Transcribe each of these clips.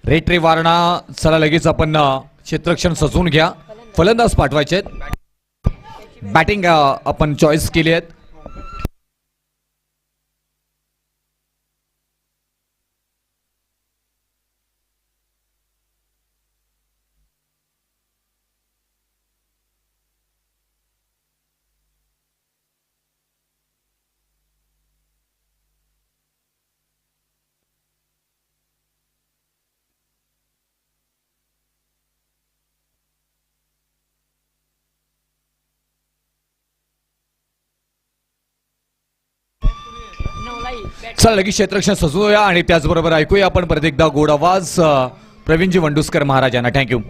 रेट्रे वारणा चला लगेच आपण क्षेत्ररक्षण सजवून घ्या. फलंदाज पाठवायचे आहेत. बॅटिंग आपण चॉईस केली आहेत. चला लगेच क्षेत्ररक्षण सजवूया आणि त्याचबरोबर ऐकूया आपण परत एकदा गोड आवाज प्रवीणजी वंडुस्कर महाराजांना. थँक्यू.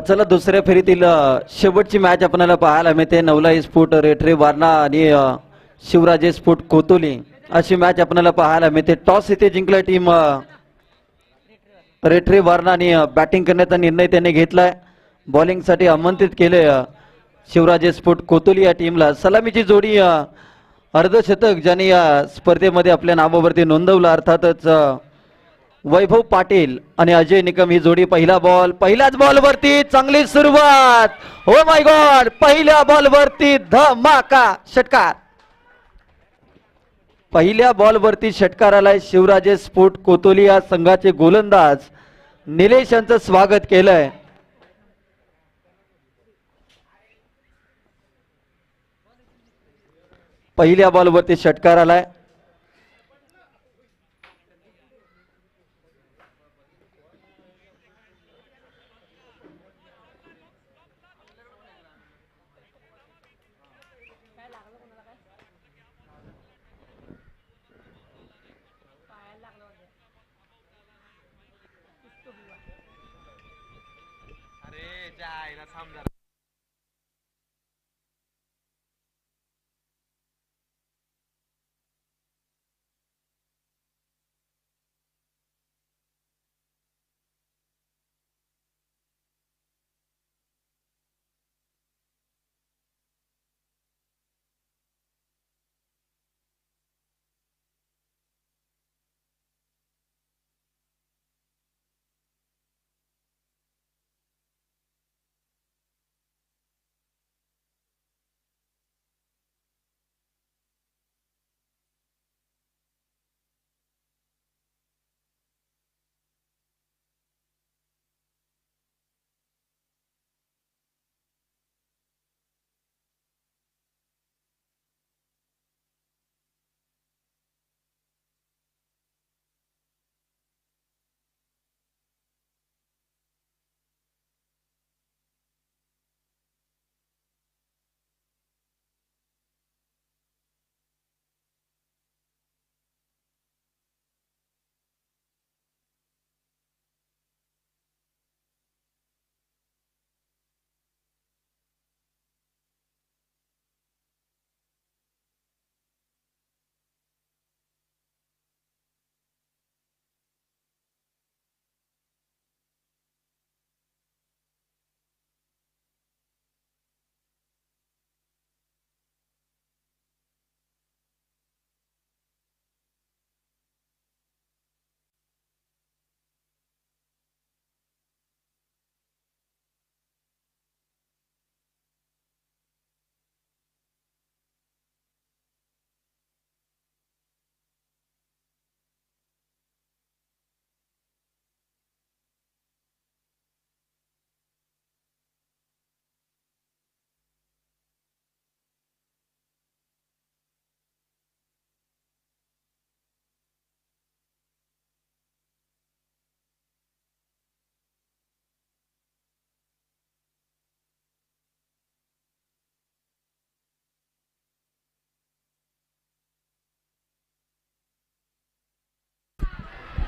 चला दुसऱ्या फेरीतील शेवटची मॅच आपल्याला पाहायला मिळते. नवलाई स्फोट रेट्रे वारणा आणि शिवराजे स्फोट कोतोली अशी मॅच आपल्याला पाहायला मिळते. टॉस इथे जिंकला टीम रेट्रे वारणाने बॅटिंग करण्याचा निर्णय त्याने घेतलाय. बॉलिंग साठी आमंत्रित केले शिवराजे स्फोट कोतोली या टीमला. सलामीची जोडी अर्धशतक ज्यांनी या स्पर्धेमध्ये आपल्या नावावरती नोंदवलं अर्थातच वैभव पाटील आणि अजय निकम ही जोडी. पहिला बॉल पहिल्याच बॉल वरती चांगली सुरुवात. हो माय गॉड, पहिल्या बॉल वरती धमाका षटकार. पहिल्या बॉल वरती षटकार आलाय. शिवराजे स्फोट कोतोली या संघाचे गोलंदाज निलेश यांचं स्वागत केलंय. पहिल्या बॉल वरती षटकार आलाय.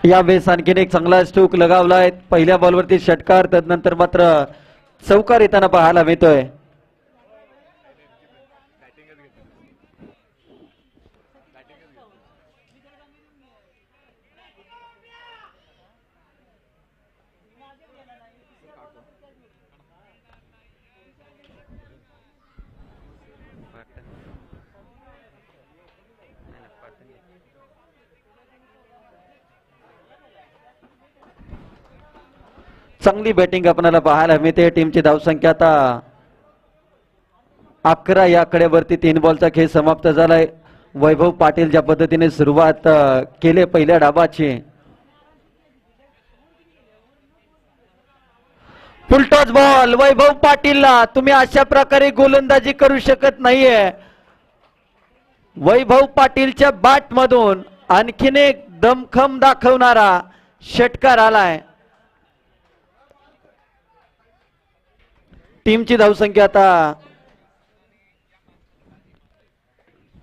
यावेळेस आणखीन एक चांगला स्ट्रोक लगावलाय. पहिल्या बॉलवरती षटकार, तदनंतर मात्र चौकार येताना पाहायला मिळतोय. चांगली बॅटिंग आपल्याला पाहायला मिळते. टीमची धावसंख्या आता 11 या कड्यावरती 3 बॉलचा खेळ समाप्त झालाय. वैभव पाटील ज्या पद्धतीने सुरुवात केली पहिल्या डावाची, फुलटॉस बॉल वैभव पाटीलला. तुम्ही अशा प्रकारे गोलंदाजी करू शकत नाहीये. वैभव पाटीलच्या बॅट मधून आणखीन एक दमखम दाखवणारा षटकार आलाय. टीमची धावसंख्या आता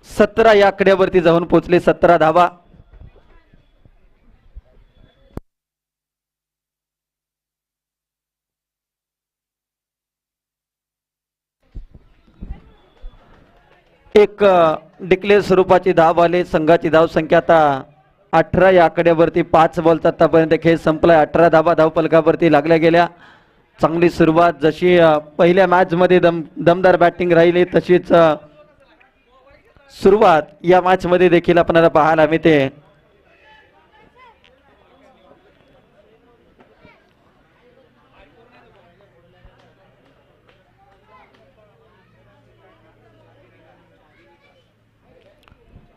17 या आकड्यावरती जाऊन पोहोचले. 17 धावा. एक डिक्लेअर स्वरूपाची धाव आले. संघाची धावसंख्या आता 18 या आकड्यावरती. 5 बॉलचा आतापर्यंत खेळ संपलाय. 18 धावा धावपलकावरती लागल्या गेल्या. चांगली सुरुवात. जशी पहिल्या मॅच मध्ये दमदार बॅटिंग राहिली, तशीच सुरुवात या मॅच मध्ये देखील आपल्याला पाहायला मिळते.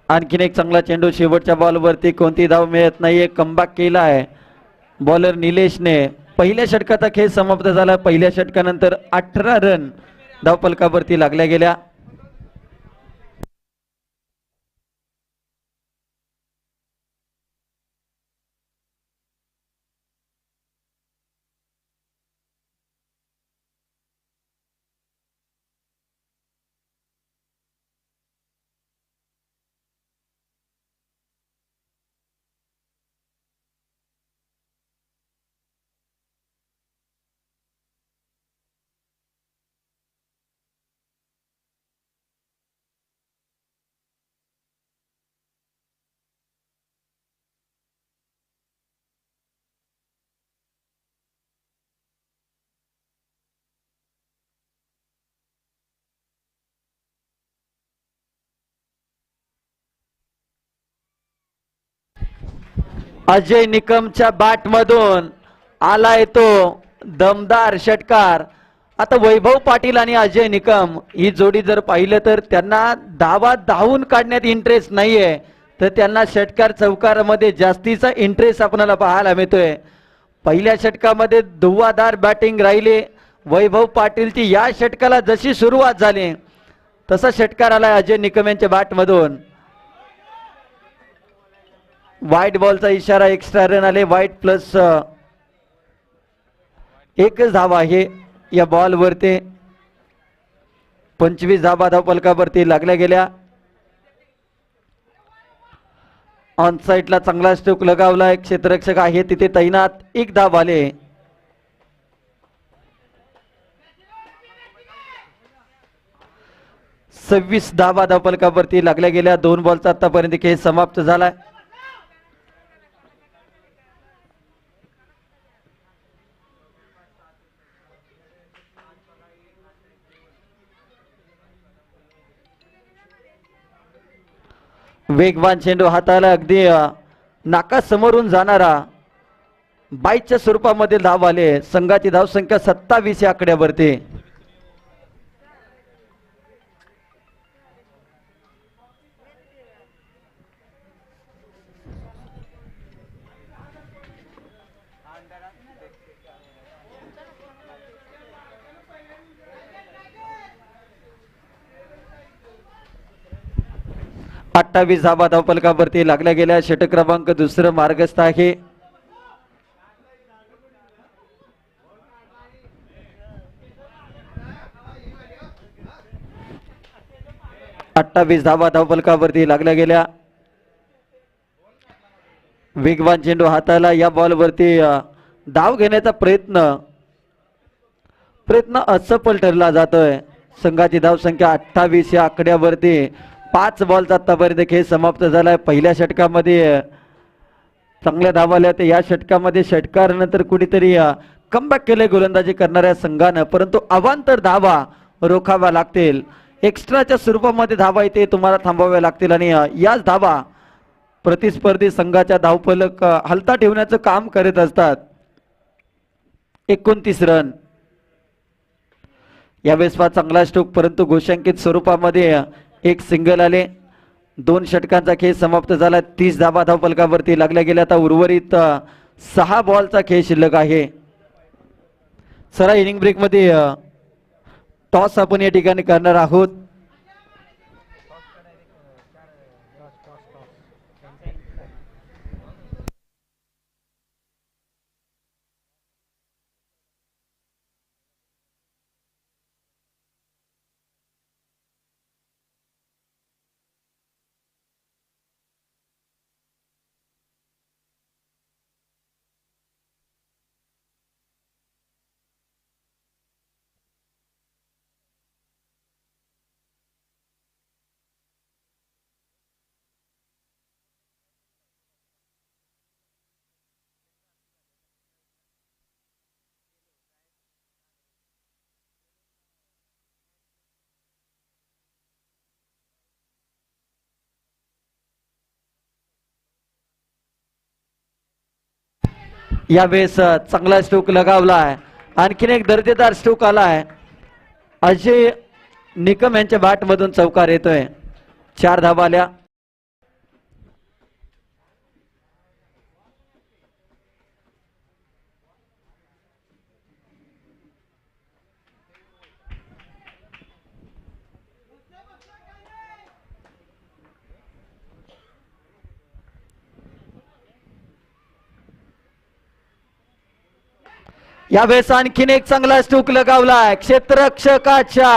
आणखीन एक चांगला चेंडू. शेवटच्या बॉलवरती कोणती धाव मिळत नाहीये. कमबॅक केला आहे बॉलर निलेशने. पहिल्या षटकाचा खेळ समाप्त झाला. पहिल्या षटकानंतर 18 रन धावपलकावरती लागल्या गेल्या. अजय निकमच्या बॅट मधून आलाय तो दमदार षटकार. आता वैभव पाटील आणि अजय निकम ही जोडी जर पाहिलं तर त्यांना धावा धावून काढण्यात इंटरेस्ट नाहीये, तर त्यांना षटकार चौकारामध्ये जास्तीचा इंटरेस्ट आपल्याला पाहायला मिळतोय. पहिल्या षटकामध्ये धुव्वाधार बॅटिंग राहिली वैभव पाटीलची. या षटकाला जशी सुरुवात झाली तसा षटकार आलाय अजय निकम यांच्या बॅट मधून. वाईट बॉलचा इशारा. एक्स्ट्रा रन आले. वाईट प्लस एकच धावा आहे या बॉल वरती. 25 धावा धावपलकावरती लागल्या गेल्या. ऑन साइडला चांगला स्ट्रोक लगावला. एक क्षेत्ररक्षक आहे तिथे तैनात. 1 धाव आले. सव्वीस धावा धावपलकावरती लागल्या गेल्या. 2 बॉलचा आतापर्यंत खेळ समाप्त झालाय. वेगवान चेंडू हाताला अगदी नाका समोरून जाणारा बाईच्या स्वरूपामध्ये धाव आले. संघाची धावसंख्या 27 या आकड्यावरती. अठ्ठावीस धावा धावपलकावरती लागल्या गेल्या. षटक क्रमांक 2 मार्गस्थ आहे. अठ्ठावीस धावा धावपलकावरती लागल्या गेल्या. वेगवान चेंडू हाताला. या बॉलवरती धाव घेण्याचा प्रयत्न असफल ठरला जातोय. संघाची धावसंख्या 28 या आकड्यावरती 5 बॉलचा आतापर्यंत खेळ समाप्त झालाय. पहिल्या षटकामध्ये चांगल्या धावा आल्या, तर या षटकामध्ये षटकारानंतर कुठेतरी कमबॅक केले गोलंदाजी करणाऱ्या संघानं, परंतु अवांतर धावा रोखाव्या लागतील. एक्स्ट्राच्या स्वरूपामध्ये धावा इथे तुम्हाला थांबवाव्या लागतील आणि याच धावा प्रतिस्पर्धी संघाच्या धावफलक हलता ठेवण्याचं काम करत असतात. 29 रन. यावेळेस चांगला स्ट्रोक, परंतु घोषांकित स्वरूपामध्ये एक सिंगल आले. 2 षटकांचा खेळ समाप्त झाला. 30 धावा धावफलकावरती लागल्या गेल्या. आता उर्वरित 6 बॉलचा खेळ शिल्लक आहे. चला इनिंग ब्रेक मध्ये टॉस आपण या ठिकाणी करणार आहोत. यावेळेस चांगला स्ट्रोक लगावलाय. आणखीन एक दर्जेदार स्ट्रोक आलाय. अजय निकम यांच्या बॅट मधून चौकार येतोय. 4 धावा आल्या. यावेळेस आणखीन एक चांगला स्ट्रोक लगावलाय. क्षेत्ररक्षकाच्या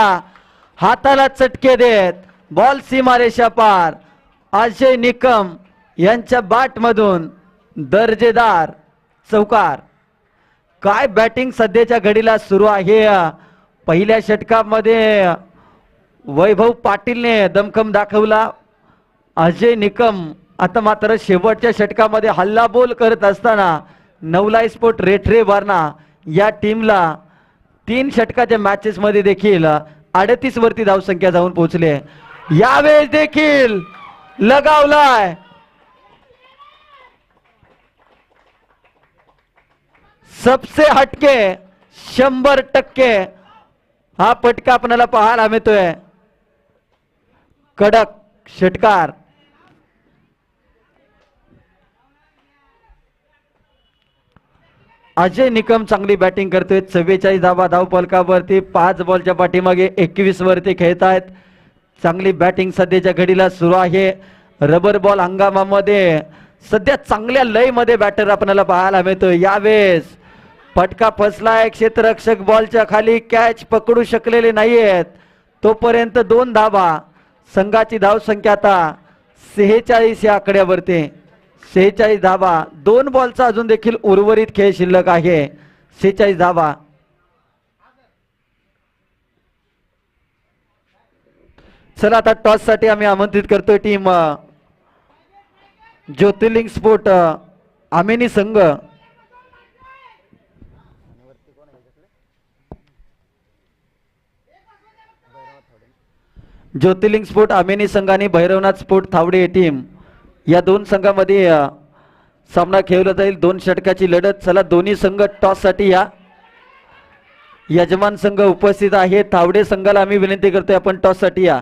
हाताला चटके देत बॉल सीमारेषा पार. अजय निकम यांच्या बॅट मधून दर्जेदार चौकार. काय बॅटिंग सध्याच्या घडीला सुरू आहे. पहिल्या षटकामध्ये वैभव पाटीलने दमखम दाखवला. अजय निकम आता मात्र शेवटच्या षटकामध्ये हल्लाबोल करत असताना नवलाई स्पोर्ट रेठरे वारणा या टीमला 3 षटकाच्या मॅचेस मध्ये देखील 38 वरती धावसंख्या जाऊन पोहोचले. यावेळेस देखील लगावलाय. सबसे हटके 100% हा पटका आपल्याला पाहायला मिळतोय. कडक षटकार. अजय निकम चांगली बॅटिंग करतोय. 44 धावा धावफलकावरती 5 बॉलच्या पाठीमागे 21 वरती खेळतायत. चांगली बॅटिंग सध्याच्या घडीला सुरू आहे. रबर बॉल हंगामामध्ये सध्या चांगल्या लय मध्ये बॅटर आपल्याला पाहायला मिळतोय. यावेळेस फटका फसलाय. क्षेत्ररक्षक बॉलच्या खाली कॅच पकडू शकलेले नाहीयेत. तोपर्यंत 2 धावा. संघाची धावसंख्या आता 46 या आकड्यावरती. 46 धावा. 2 बॉलचा अजून देखील उर्वरित खेळ शिल्लक आहे. 46 धावा. चला आता टॉस साठी आम्ही आमंत्रित करतोय टीम ज्योतिर्लिंग स्पोर्ट आमेनी संघ. ज्योतिर्लिंग स्पोर्ट आमेनी संघ आणि भैरवनाथ स्पोर्ट थावडे टीम या 2 संघामध्ये सामना खेळला जाईल. 2 षटकाची लढत. चला दोन्ही संघ टॉस साठी या. यजमान संघ उपस्थित आहे. थावडे संघाला आम्ही विनंती करतोय आपण टॉस साठी या.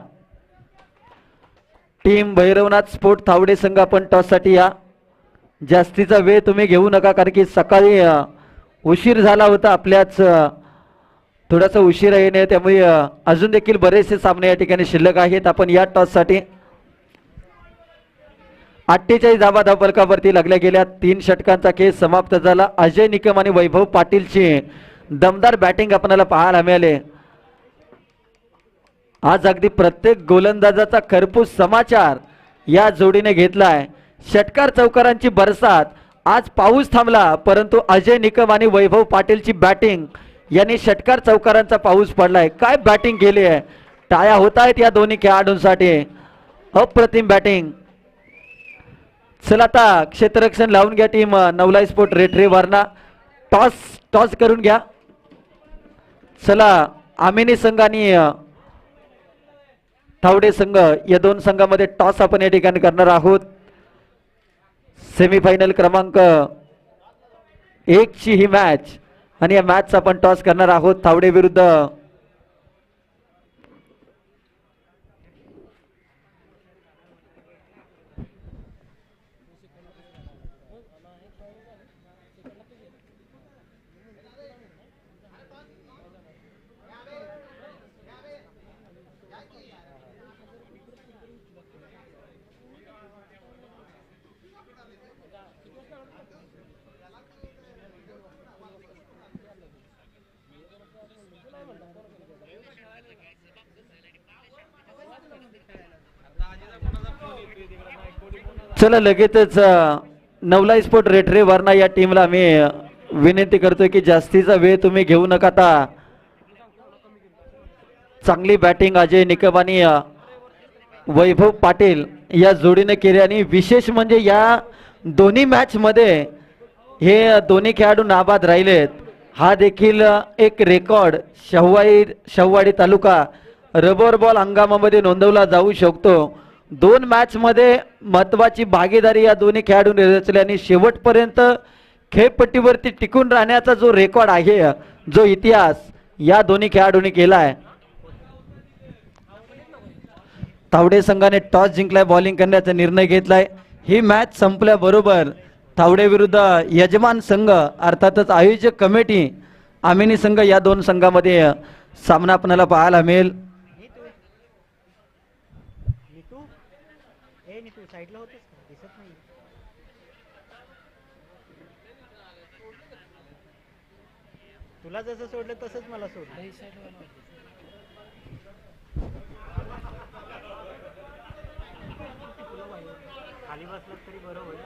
टीम भैरवनाथ स्पोर्ट थावडे संघ आपण टॉस साठी या. जास्तीचा वेळ तुम्ही घेऊ नका, कारण की सकाळी उशीर झाला होता. आपल्याच थोडासा उशीर येणे, त्यामुळे अजून देखील बरेचसे सामने या ठिकाणी शिल्लक आहेत. आपण या टॉस साठी 48 धावा धावफलकावरती लागल्या गेल्या. 3 षटकांचा खेळ समाप्त झाला. अजय निकम आणि वैभव पाटीलची दमदार बॅटिंग आपल्याला पाहायला मिळाले. आज अगदी प्रत्येक गोलंदाजाचा खरपूस समाचार या जोडीने घेतलाय. षटकार चौकारांची बरसात. आज पाऊस थांबला परंतु अजय निकम आणि वैभव पाटीलची बॅटिंग यांनी षटकार चौकारांचा पाऊस पडलाय. काय बॅटिंग केली आहे. टाळ्या होत आहेत या दोन्ही खेळाडूंसाठी. अप्रतिम बॅटिंग. चला आता क्षेत्ररक्षण लावून घ्या टीम नवलाई स्पोर्ट रेट्रीवरना. टॉस टॉस करून घ्या. चला आमिनी संघ आणि तावडे संघ या दोन संघामध्ये टॉस आपण या ठिकाणी करणार आहोत. सेमीफायनल क्रमांक 1 ची ही मॅच आणि या मॅच आपण टॉस करणार आहोत. तावडे विरुद्ध चला लगेचच नवलाई स्पोर्ट रेट्रीवरना या टीमला मी विनंती करतोय की जास्तीचा वेळ तुम्ही घेऊ नका. आता चांगली बॅटिंग अजय निकम आणि वैभव पाटील या जोडीने केली आणि विशेष म्हणजे या दोन्ही मॅच मध्ये हे दोन्ही खेळाडू नाबाद राहिलेत. हा देखील एक रेकॉर्ड शहवाडी तालुका रबर बॉल हंगामामध्ये नोंदवला जाऊ शकतो. 2 मॅच मध्ये महत्वाची भागीदारी या दोन्ही खेळाडूंनी रचली आणि शेवटपर्यंत खेळपट्टीवरती टिकून राहण्याचा जो रेकॉर्ड आहे, जो इतिहास या दोन्ही खेळाडूंनी केलाय. तावडे संघाने टॉस जिंकलाय, बॉलिंग करण्याचा निर्णय घेतलाय. ही मॅच संपल्याबरोबर तावडे विरुद्ध यजमान संघ अर्थातच आयोजक कमिटी आमिनी संघ या दोन संघामध्ये सामना आपल्याला पाहायला मिळेल. तुला जसं सोडलं तसंच मला सोडलं. खाली बसलात तरी बरं होईल.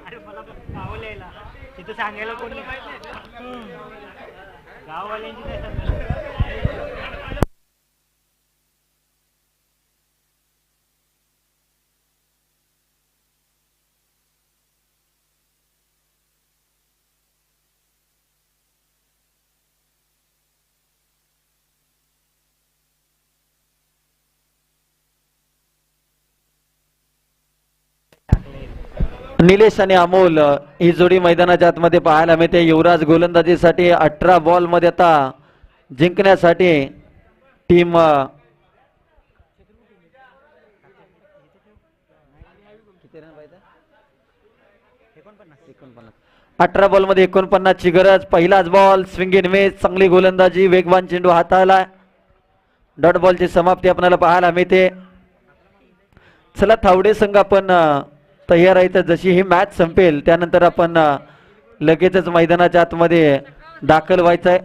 अरे मला पावलं यायला तिथं सांगायला कोण नाही. गाववाल्यांची नाही सांगायला. निलेश आणि अमोल ही जोडी मैदानाच्या आतमध्ये पाहायला मिळते. युवराज गोलंदाजीसाठी 18 बॉल मध्ये आता जिंकण्यासाठी टीम 18 बॉल मध्ये 49 ची गरज. पहिलाच बॉल स्विंग इन मिस. चांगली गोलंदाजी, वेगवान चेंडू हाताळला. डॉट बॉलची समाप्ती आपल्याला पाहायला मिळते. चला तावडे संघ आपण तयार आहे. तर जशी ही मॅच संपेल त्यानंतर आपण लगेचच मैदानाच्या आतमध्ये दाखल व्हायचं आहे.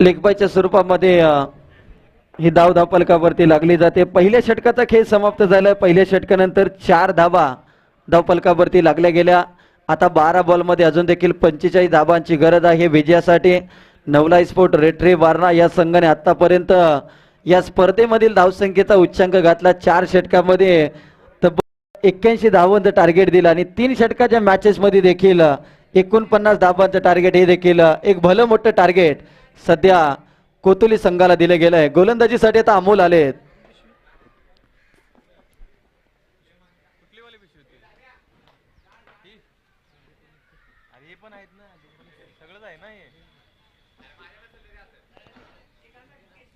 लेगबायच्या स्वरूपामध्ये ही धाव फलकावरती लागली जाते. पहिल्या षटकाचा खेळ समाप्त झाला. पहिल्या षटकानंतर 4 धावा धावफलकावरती लागल्या गेल्या. आता 12 बॉलमध्ये अजून देखील 45 धावांची गरज आहे विजयासाठी. नवलाई स्पोर्ट रेट्रीवरना या संघाने आतापर्यंत या स्पर्धेमधील धावसंख्येचा उच्चांक घातला. 4 षटकामध्ये तब्बल 81 धावांचं टार्गेट दिलं आणि 3 षटकाच्या मॅचेस मध्ये देखील 49 धावांचं टार्गेट हे देखील एक भलं मोठं टार्गेट सध्या कोतुली संघाला दिले गेलं आहे. गोलंदाजीसाठी आता अमोल आलेत.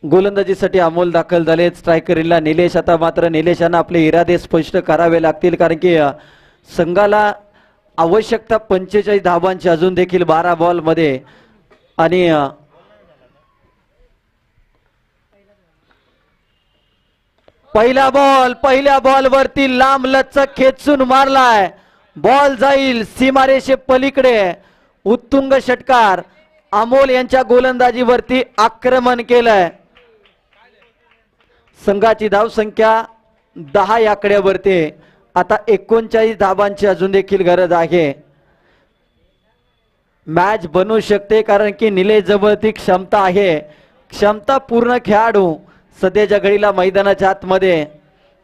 गोलंदाजीसाठी अमोल दाखल झाले. स्ट्रायकरला निलेश. आता मात्र निलेशांना आपले इरादे स्पष्ट करावे लागतील, कारण की संघाला आवश्यकता 45 धावांची अजून देखील 12 बॉल मध्ये. आणि पहिल्या बॉल वरती लांब लचक खेचून मारलाय. बॉल जाईल सीमारेषे पलीकडे. उत्तुंग षटकार. अमोल यांच्या गोलंदाजीवरती आक्रमण केलंय. संघाची धावसंख्या 10 या आकड्यावरती. आता 39 धावांची अजून देखील गरज आहे. मॅच बनू शकते, कारण की निलेश जवळ ती क्षमता आहे. क्षमता पूर्ण खेळाडू सध्याच्या घडीला मैदानाच्या आतमध्ये.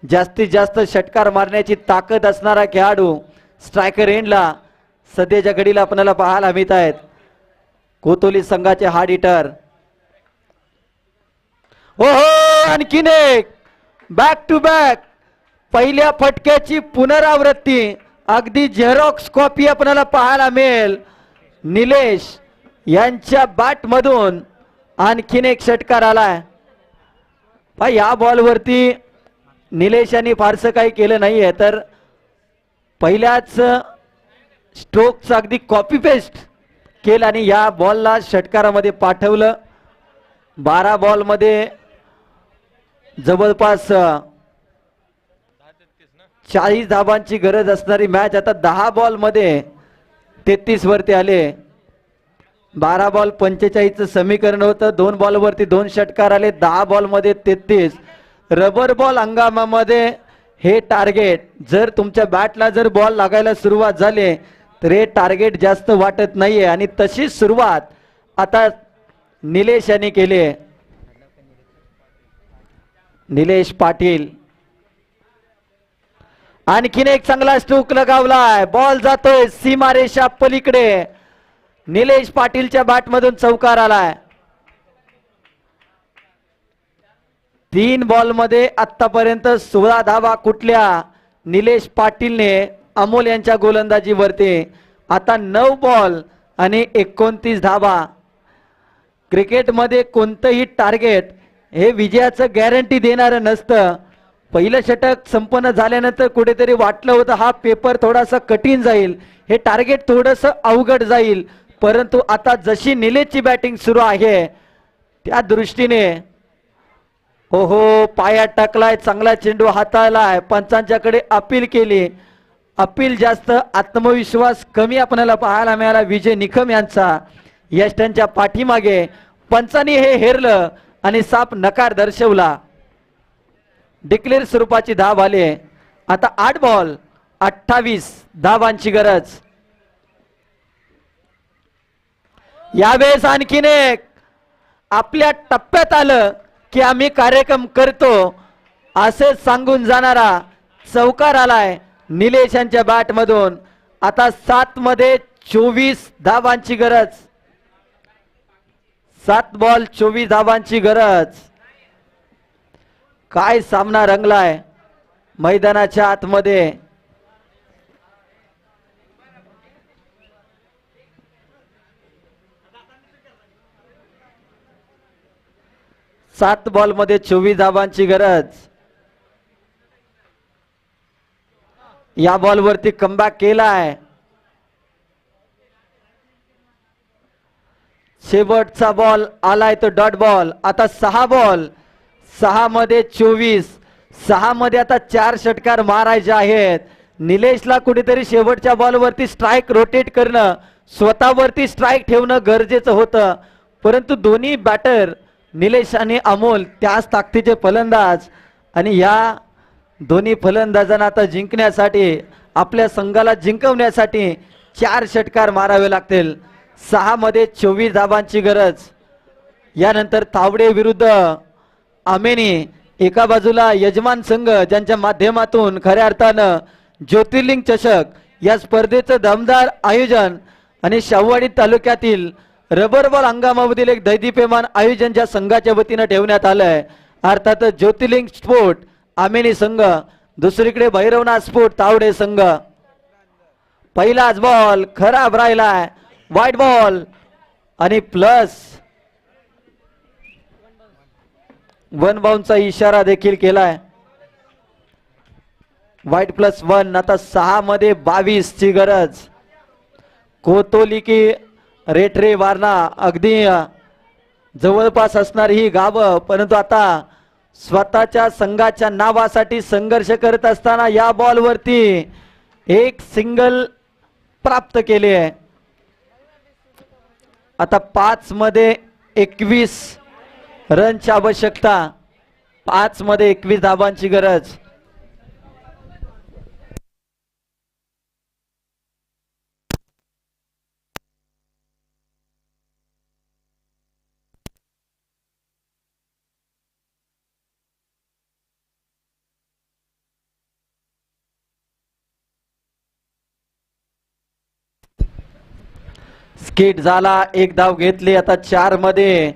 जास्तीत जास्त षटकार मारण्याची ताकद असणारा खेळाडू स्ट्रायकर एंडला सध्याच्या घडीला आपल्याला पाहायला मिळत आहेत. कोतोली संघाचे हार्ड हिटर. हो आणखीन एक बॅक टू बॅक. पहिल्या फटक्याची पुनरावृत्ती. अगदी झेरॉक्स कॉपी आपल्याला पाहायला मिळेल. निलेश यांच्या बॅट मधून आणखीन एक षटकार आलाय. या बॉलवरती निलेश यांनी फारसं काही केलं नाहीये, तर पहिल्याच स्ट्रोकचं अगदी कॉपी पेस्ट केलं आणि या बॉलला षटकारामध्ये पाठवलं. 12 बॉल मध्ये जवळपास 40 धावांची गरज असणारी मॅच आता 10 बॉल मध्ये 33 वरती आले. 12 बॉल 45चं समीकरण होतं. 2 बॉल वरती 2 षटकार आले. 10 बॉल मध्ये 33. रबर बॉल हंगामामध्ये हे टार्गेट, जर तुमच्या बॅटला जर बॉल लागायला सुरुवात झाली तर हे टार्गेट जास्त वाटत नाहीये. आणि तशीच सुरुवात आता निलेश यांनी केली. निलेश पाटील आणखीन एक चांगला स्ट्रोक लगावलाय. बॉल जातोय सीमारेषा पलीकडे. निलेश पाटीलच्या बॅट मधून चौकार आलाय. 3 बॉल मध्ये आतापर्यंत 16 धावा कुठल्या निलेश पाटीलने अमोल यांच्या गोलंदाजीवरती. आता 9 बॉल आणि 29 धावा. क्रिकेटमध्ये कोणतंही टार्गेट हे विजयाचं गॅरंटी देणारं नसतं. पहिलं षटक संपन्न झाल्यानंतर कुठेतरी वाटलं होतं हा पेपर थोडासा कठीण जाईल, हे टार्गेट थोडंसं अवघड जाईल, परंतु आता जशी निलेशची बॅटिंग सुरू आहे त्या दृष्टीने पायात टाकलाय. चांगला चेंडू हाताळलाय. पंचांच्याकडे अपील केली. अपील जास्त, आत्मविश्वास कमी आपल्याला पाहायला मिळाला विजय निकम यांचा. यष्टांच्या पाठीमागे पंचांनी हे हेरलं आणि साफ नकार दर्शवला. डिक्लेअर स्वरूपाची धाव आली. आता 8 बॉल 28 धावांची गरज. यावेळेस आणखीन एक आपल्या टप्प्यात आलं की आम्ही कार्यक्रम करतो असे सांगून जाणारा चौकार आलाय निलेश यांच्या बॅट मधून. आता 7 मध्ये 24 धावांची गरज. 7 बॉल 24 धावांची गरज. काय सामना रंगलाय मैदानाच्या आतमध्ये. सात बॉल मध्ये 24 धावांची गरज. या बॉल वरती कमबॅक केलाय. शेवटचा बॉल आलाय तो डॉट बॉल. आता 6 बॉल 6 मध्ये 24. 6 मध्ये आता 4 षटकार मारायचे आहेत. निलेशला कुठेतरी शेवटच्या बॉल वरती स्ट्राइक रोटेट करणं, स्वतःवरती स्ट्राइक ठेवणं गरजेचं होतं, परंतु दोन्ही बॅटर निलेश आणि अमोल त्याच ताकदीचे फलंदाज आणि या दोन्ही फलंदाजांना आता जिंकण्यासाठी, आपल्या संघाला जिंकवण्यासाठी 4 षटकार मारावे लागतील. 6 मध्ये 24 धावांची गरज. यानंतर तावडे विरुद्ध आमेनी. एका बाजूला यजमान संघ ज्यांच्या माध्यमातून खऱ्या अर्थानं ज्योतिर्लिंग चषक या स्पर्धेचं दमदार आयोजन आणि शाहूवाडी तालुक्यातील रबर बॉल हंगामामधील एक दैदिप्यमान आयोजन ज्या संघाच्या वतीनं ठेवण्यात आलंय, अर्थात ज्योतिर्लिंग स्पोर्ट आमेनी संघ, दुसरीकडे भैरवनाथ स्पोर्ट तावडे संघ. पहिलाच बॉल खराब राहिलाय. व्हाईट बॉल आणि प्लस वन बाउंडचा इशारा देखील केलाय. वाईट +1. आता 6 मध्ये 22 ची गरज. कोतोली की रेटरे वारणा अगदी जवळपास असणारी ही गावं, परंतु आता स्वतःच्या संघाच्या नावासाठी संघर्ष करत असताना या बॉलवरती एक सिंगल प्राप्त केले आहे. आता 5 मध्ये 21 रनची आवश्यकता. 5 मध्ये 21 धाबांची गरज. स्किट झाला. एक धाव घेतली. आता 4 मध्ये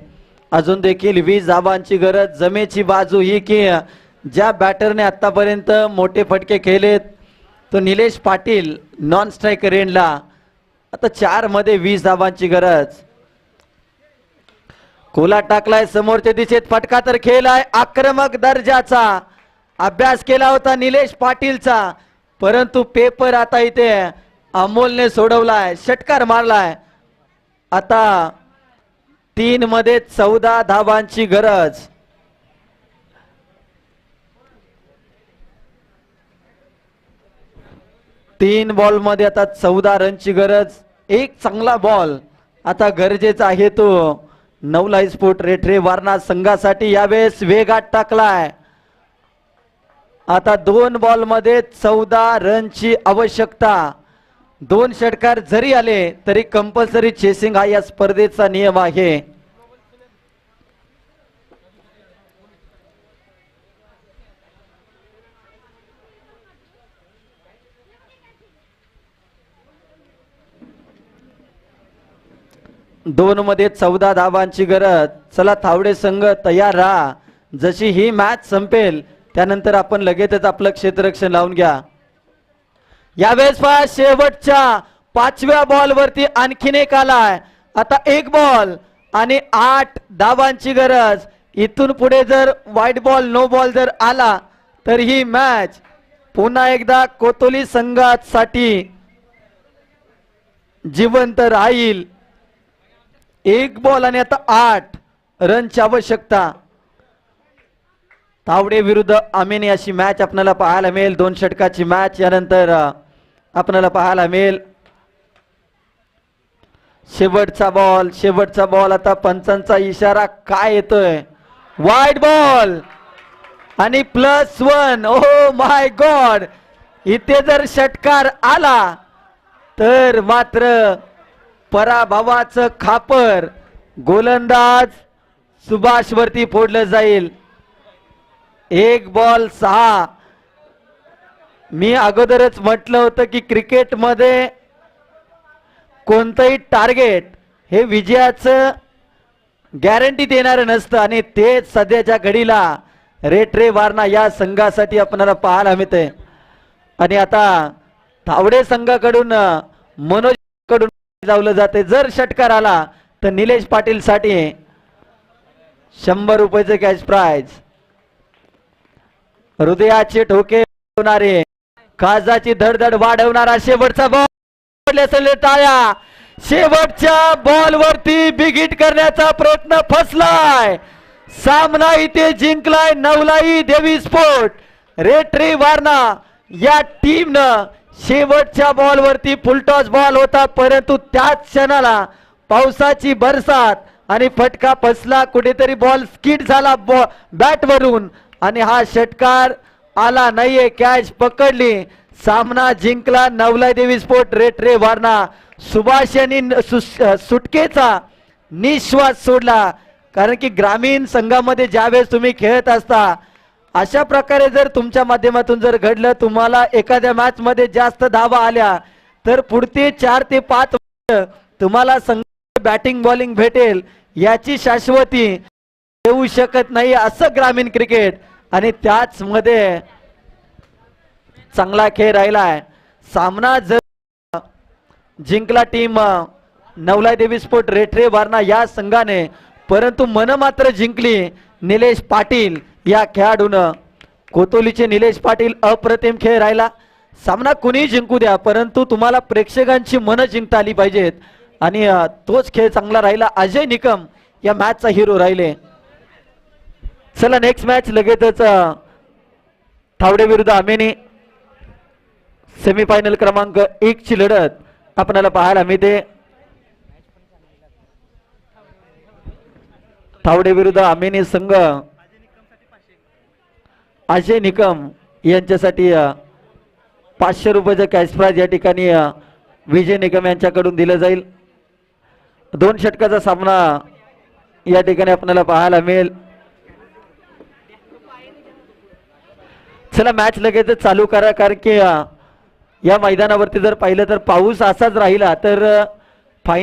अजून देखील 20 धाबांची गरज. जमेची बाजू ही की ज्या बॅटरने आतापर्यंत मोठे फटके खेळलेत तो निलेश पाटील नॉन स्ट्रायकर एंडला. आता 4 मध्ये 20 धाबांची गरज. कोला टाकलाय समोरच्या दिशेत. फटका तर खेळलाय. आक्रमक दर्जाचा अभ्यास केला होता निलेश पाटीलचा, परंतु पेपर आता इथे अमोलने सोडवलाय. षटकार मारलाय. आता 3 मध्ये 14 धाबांची गरज. तीन बॉल मध्ये आता 14 रनची गरज. एक चांगला बॉल आता गरजेचा आहे तो नवला स्पोर्ट रेटरे वारणा संघासाठी यावेळेस वेगात टाकलाय. आता 2 बॉल मध्ये 14 रनची आवश्यकता. 2 षटकार जरी आले तरी कंपल्सरी चेसिंग हा या स्पर्धेचा नियम आहे. दोन मध्ये 14 धाबांची गरज. चला थावडे संघ तयार राहा. जशी ही मॅच संपेल त्यानंतर आपण लगेचच आपलं क्षेत्ररक्षण लावून घ्या. यावेळेस पहा शेवटच्या 5व्या बॉल वरती आणखीन एक आलाय. आता 1 बॉल आणि 8 धाबांची गरज. इथून पुढे जर वाईट बॉल नो बॉल जर आला तर ही मॅच पुन्हा एकदा कोतोली संघासाठी जिवंत राहील. 1 बॉल आणि आता 8 रनची आवश्यकता. तावडे विरुद्ध आमेने अशी मॅच आपल्याला पाहायला मिळेल. 2 षटकाची मॅच यानंतर आपल्याला पाहायला मिळेल. शेवटचा बॉल आता पंचांचा इशारा काय येतोय. वाईट बॉल आणि +1. ओ माय गॉड, इथे जर षटकार आला तर मात्र पराभवाचं खापर गोलंदाज सुभाष वरती फोडलं जाईल. 1 बॉल 6. मी अगोदरच म्हटलं होतं की क्रिकेटमध्ये कोणतंही टार्गेट हे विजयाचं गॅरंटी देणारं नसतं आणि ते सध्याच्या घडीला रेटरे वारणा या संघासाठी आपल्याला पाहायला मिळते. आणि आता थावडे संघाकडून मनोज कडून लावलं जाते. जर षटकार आला तर निलेश पाटील साठी 100 रुपयाचे कॅश प्राइज. हृदयाचे ठोके होणारे, काळजाची धडधड वाढवणारा शेवटचा बॉल. टाळ्या. शेवटच्या बॉल वरती बिगिट करण्याचा प्रयत्न फसलाय. सामना इथे जिंकलाय नवलाई देवी स्पोर्ट रेटरे वारणा या टीमनं. शेवटच्या बॉल वरती फुलटॉस बॉल होता, परंतु त्याच क्षणाला पावसाची बरसात आणि फटका फसला. कुठेतरी बॉल स्किड झाला बॅट वरून आणि हा षटकार आला नाहीये. कॅच पकडली. सामना जिंकला नवलाई देवी स्पोर्ट रेटरे वारणा. सुभाष यांनी सुटकेचा निश्वास सोडला, कारण की ग्रामीण संघामध्ये ज्यावेळेस तुम्ही खेळत असता अशा प्रकारे जर तुमच्या माध्यमातून जर घडलं, तुम्हाला एखाद्या मॅच मध्ये जास्त धावा आल्या तर पुढचे 4 ते 5 तुम्हाला संघ बॅटिंग बॉलिंग भेटेल याची शाश्वती येऊ शकत नाही. असं ग्रामीण क्रिकेट आणि त्याच मध्ये चांगला खेळ राहिलाय. सामना जर जिंकला टीम नवलाई देवी स्पोर्ट रेटरे वारणा या संघाने, परंतु मन मात्र जिंकली निलेश पाटील या खेळाडूनं. कोतोलीचे निलेश पाटील अप्रतिम खेळ राहिला. सामना कुणीही जिंकू द्या, परंतु तुम्हाला प्रेक्षकांची मनं जिंकता आली पाहिजेत आणि तोच खेळ चांगला राहिला. अजय निकम या मॅचचा हिरो राहिले. चला नेक्स्ट मॅच लगेचच थावडे विरुद्ध आमेनी सेमीफायनल क्रमांक 1 ची लढत आपल्याला पाहायला मिळते. थावडे विरुद्ध आमेनी संघ अजय निकम यांच्यासाठी 500 रुपयाचं कॅश प्राइज या ठिकाणी विजय निकम यांच्याकडून दिलं जाईल. 2 षटकाचा सामना या ठिकाणी आपल्याला पाहायला मिळेल. चला मॅच लगेच चालू करा, कारण की या मैदानावरती जर पाहिलं तर पाऊस असाच राहिला तर